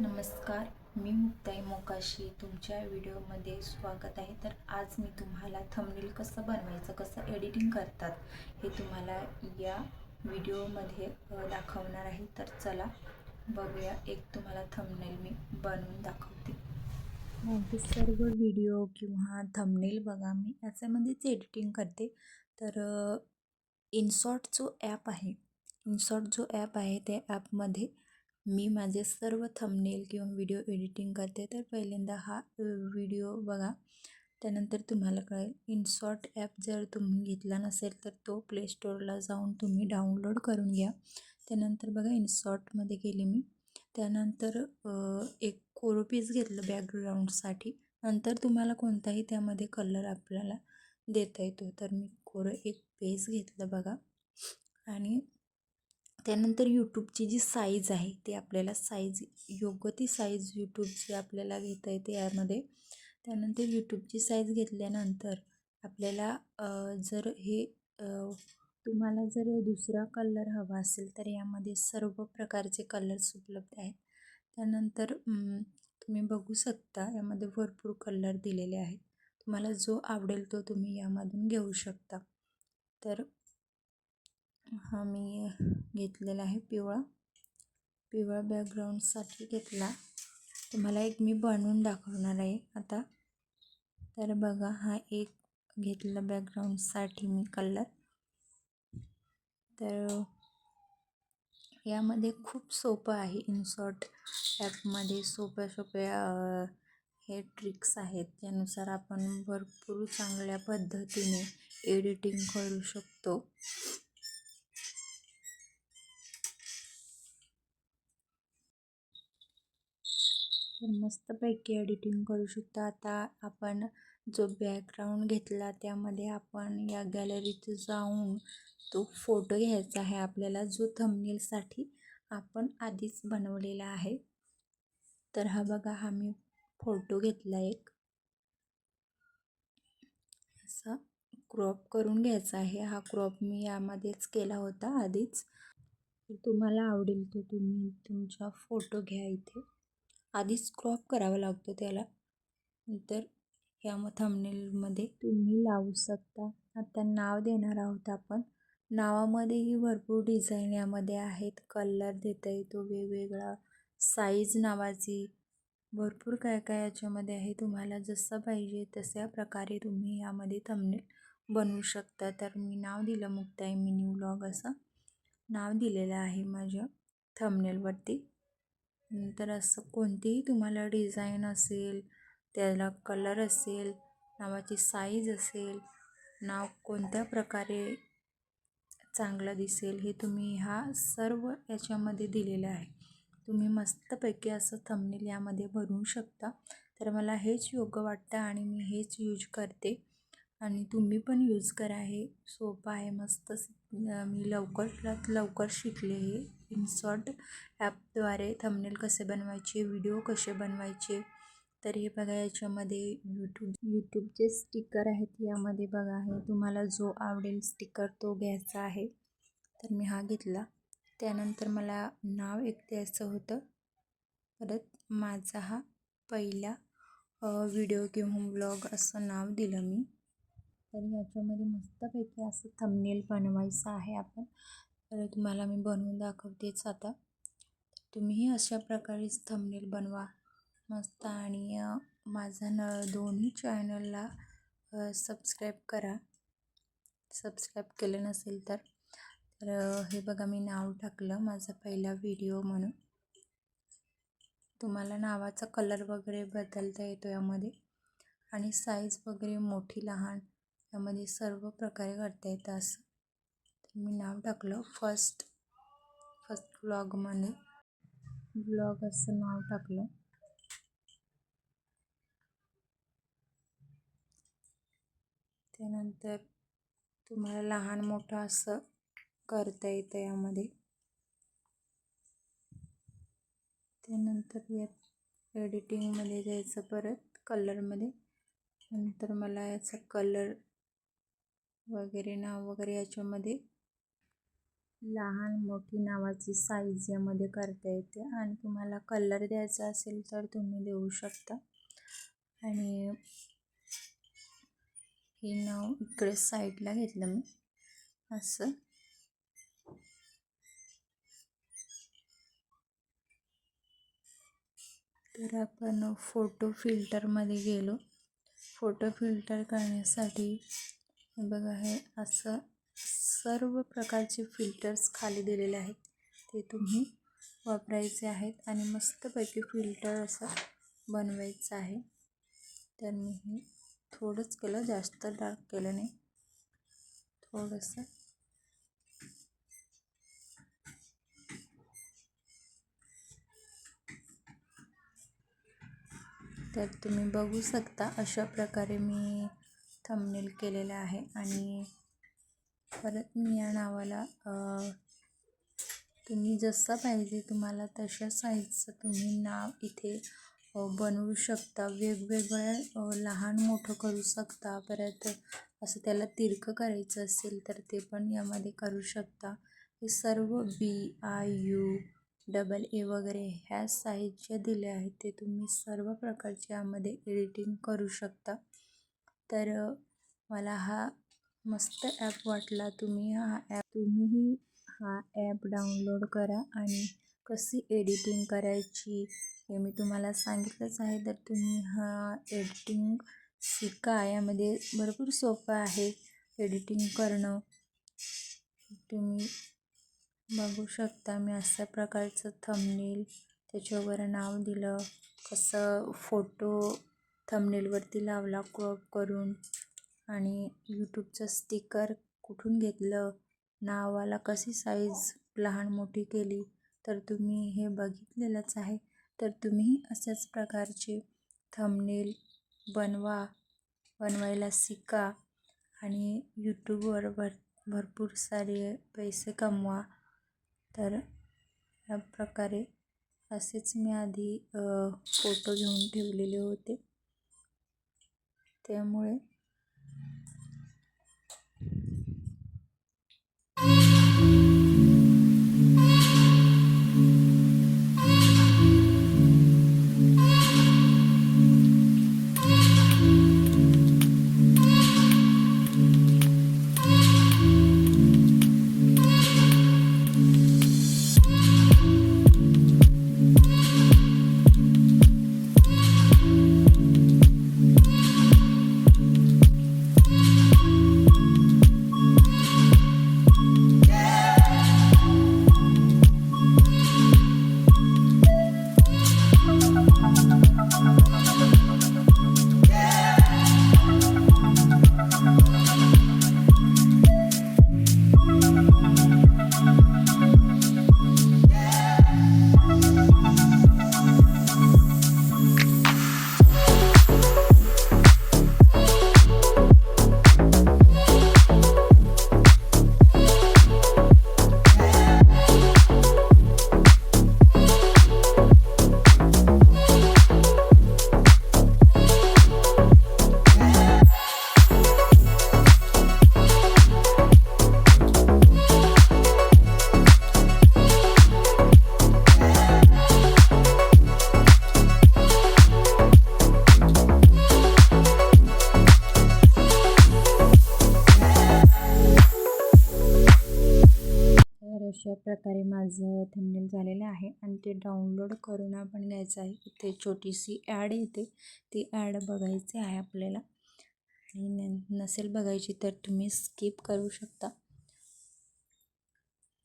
नमस्कार, मी मुक्ताई मोकाशी तुमच्या व्हिडिओमध्ये स्वागत आहे. तर आज मी तुम्हाला थंबनेल कसं बनवायचं, कसं एडिटिंग करतात हे तुम्हाला या व्हिडिओमध्ये दाखवणार आहे. तर चला बघूया. एक तुम्हाला थंबनेल मी बनवून दाखवते. माझे सर्व व्हिडिओ किंवा थंबनेल बघा, मी याच्यामध्येच एडिटिंग करते. तर इनशॉट जो ॲप आहे, त्या ॲपमध्ये मी माझे सर्व थंबनेल किंवा व्हिडिओ एडिटिंग करते. तर पहिल्यांदा हा व्हिडिओ बघा, त्यानंतर तुम्हाला कळेल. इनशॉट ॲप जर तुम्ही घेतला नसेल तर तो प्ले स्टोअरला जाऊन तुम्ही डाउनलोड करून घ्या. त्यानंतर बघा, इनशॉटमध्ये गेले मी. त्यानंतर एक कोरो पीस घेतलं बॅकग्राऊंडसाठी. नंतर तुम्हाला कोणताही त्यामध्ये कलर आपल्याला देता येतो. तर मी कोरं एक पेज घेतलं बघा. आणि त्यानंतर यूट्यूबची जी साईज आहे ती आपल्याला योग्य ती साईज यूट्यूबची आपल्याला घेता येते यामध्ये. त्यानंतर यूट्यूबची साईज घेतल्यानंतर आपल्याला जर हे तुम्हाला जर दुसरा कलर हवा असेल तर यामध्ये सर्व प्रकारचे कलर्स उपलब्ध आहेत. त्यानंतर तुम्ही बघू शकता, यामध्ये भरपूर कलर दिलेले आहेत. तुम्हाला जो आवडेल तो तुम्ही यामधून घेऊ शकता. तर हा मी घेतलेला आहे पिवळा बॅकग्राऊंडसाठी घेतला. तुम्हाला एक मी बनवून दाखवणार आहे आता. तर बघा, हा एक घेतला बॅकग्राऊंडसाठी मी कलर. तर यामध्ये खूप सोपं आहे. इनशॉट ॲपमध्ये सोप्या हे ट्रिक्स आहेत, त्यानुसार आपण भरपूर चांगल्या पद्धतीने एडिटिंग करू शकतो. तर मस्तपैकी एडिटिंग करू शकतो. आता आपण जो बॅकग्राऊंड घेतला त्यामध्ये आपण या गॅलरीत जाऊन तो फोटो घ्यायचा आहे आपल्याला, जो थंबनेलसाठी आपण आधीच बनवलेला आहे. तर हा बघा, हा मी फोटो घेतला एक. असा क्रॉप करून घ्यायचा आहे. हा क्रॉप मी यामध्येच केला होता आधीच. तुम्हाला आवडेल तो तुम्ही तुमचा फोटो घ्या. इथे आधीच क्रॉप करावा लागतो त्याला. नंतर या थंबनेलमध्ये तुम्ही लावू शकता. आता नाव देणार आहोत आपण. नावामध्येही भरपूर डिझाईन यामध्ये आहेत. कलर देता येतो वेगवेगळा, साईज नावाची, भरपूर काय काय याच्यामध्ये आहे. तुम्हाला जसं पाहिजे तशा प्रकारे तुम्ही यामध्ये थंबनेल बनवू शकता. तर मी नाव दिलं मुक्ताई मिनी व्लॉग असं नाव दिलेलं आहे माझ्या थंबनेलवरती. नंतर असं कोणतीही तुम्हाला डिझाईन असेल, त्याला कलर असेल, नावाची साईज असेल, नाव कोणत्या प्रकारे चांगलं दिसेल हे तुम्ही हा सर्व याच्यामध्ये दिलेलं आहे. तुम्ही मस्तपैकी असं थंबनेल यामध्ये बनवू शकता. तर मला हेच योग्य वाटतं आणि मी हेच यूज करते आणि तुम्ही पण यूज करा. हे सोपं आहे, मस्त. मी लवकरात लवकर शिकले हे इनशॉट ॲपद्वारे थंबनेल कसे बनवायचे, व्हिडिओ कसे बनवायचे. तर हे बघा, याच्यामध्ये यूट्यूबचे स्टिकर आहेत. यामध्ये बघा, हे तुम्हाला जो आवडेल स्टिकर तो घ्यायचा आहे. तर मी हा घेतला. त्यानंतर मला नाव एक द्यायचं होतं. परत माझा हा पहिला व्हिडिओ किंवा व्लॉग असं नाव दिलं मी. तर याच्यामध्ये मस्तपैकी असं थंबनेल बनवायचं आहे आपण. तर तुम्हाला मी बनवून दाखवतेच आता. तुम्हीही अशा प्रकारेच थंबनेल बनवा मस्त. आणि माझा दोन्ही चॅनलला सबस्क्राईब करा, सबस्क्राईब केलं नसेल तर. हे बघा, मी नाव टाकलं माझा पहिला व्हिडिओ म्हणून. तुम्हाला नावाचा कलर वगैरे बदलता येतो यामध्ये, आणि साईज वगैरे मोठी लहान यामध्ये सर्व प्रकारे करता येतं असं. तर मी नाव टाकलं फर्स्ट व्लॉगमध्ये व्लॉग असं नाव टाकलं. त्यानंतर तुम्हाला लहान मोठं असं करता येतं यामध्ये. त्यानंतर यात एडिटिंगमध्ये जायचं, परत कलरमध्ये. नंतर मला याचा कलर वगैरे नाव वगैरे याच्यामध्ये लहान मोठी नावाची साईज यामध्ये करता येते आणि तुम्हाला कलर द्यायचा असेल तर तुम्ही देऊ शकता. आणि हे नाव इकडे साईडला घेतलं मी असं. तर आपण फोटो फिल्टरमध्ये गेलो. फोटो फिल्टर करण्यासाठी बघा हे असं सर्व प्रकारचे फिल्टर्स खाली दिलेले आहेत, ते तुम्ही वापरायचे आहेत आणि मस्तपैकी फिल्टर असं बनवायचं आहे. तर मी हे थोडंच केलं, जास्त डार्क केलं नाही, थोडंसं. तर तुम्ही बघू शकता अशा प्रकारे मी थंबनेल केलेलं आहे. आणि परत मी या नावाला तुम्ही जसं पाहिजे तुम्हाला तशा साईजचं तुम्ही नाव इथे बनवू शकता. वेगवेगळ्या लहान मोठं करू शकता. परत असं त्याला तिरकं करायचं असेल तर ते पण यामध्ये करू शकता. हे सर्व BIUAA वगैरे ह्या साईज ज्या दिल्या आहेत ते तुम्ही सर्व प्रकारचे यामध्ये एडिटिंग करू शकता. तर मला हा मस्त ॲप वाटला. तुम्हीही हा ॲप डाउनलोड करा आणि कशी एडिटिंग करायची हे मी तुम्हाला सांगितलंच आहे. तर तुम्ही हा एडिटिंग शिका. यामध्ये भरपूर सोपं आहे एडिटिंग करणं. तुम्ही बघू शकता मी अशा प्रकारचं थंबनेल त्याच्यावर नाव दिलं, कसं फोटो थंबनेलवरती लावला क्रॉप करून, आणि यूट्यूबचं स्टिकर कुठून घेतलं, नावाला कशी साईज लहान मोठी केली, तर तुम्ही हे बघितलेलंच आहे. तर तुम्ही अशाच प्रकारचे थंबनेल बनवायला शिका आणि यूट्यूबवर भरपूर सारे पैसे कमवा. तर या प्रकारे असेच मी आधी फोटो घेऊन ठेवलेले होते, त्यामुळे अशा प्रकारे माझं थंबनेल झालेलं आहे आणि ते डाउनलोड करून आपण घ्यायचं आहे. इथे छोटीशी ॲड येते, ती ॲड बघायची आहे आपल्याला. आणि नसेल बघायची तर तुम्ही स्किप करू शकता.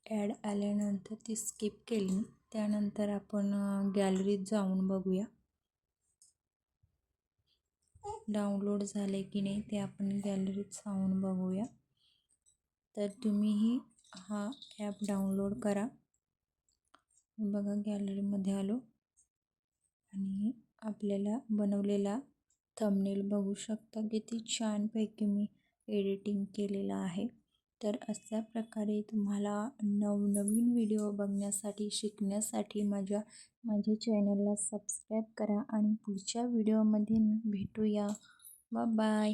ॲड आल्यानंतर ती स्किप केली. त्यानंतर आपण गॅलरीत जाऊन बघूया डाउनलोड झाले की नाही ते. आपण गॅलरीत जाऊन बघूया. तर तुम्हीही हा ॲप डाउनलोड करा. बघा गॅलरीमध्ये आलो आणि आपल्याला बनवलेला थंबनेल बघू शकता. किती छानपैकी मी एडिटिंग केलेलं आहे. तर अशा प्रकारे तुम्हाला नवनवीन व्हिडिओ बघण्यासाठी शिकण्यासाठी माझ्या चॅनलला सबस्क्राईब करा आणि पुढच्या व्हिडिओमध्ये भेटूया. बाय.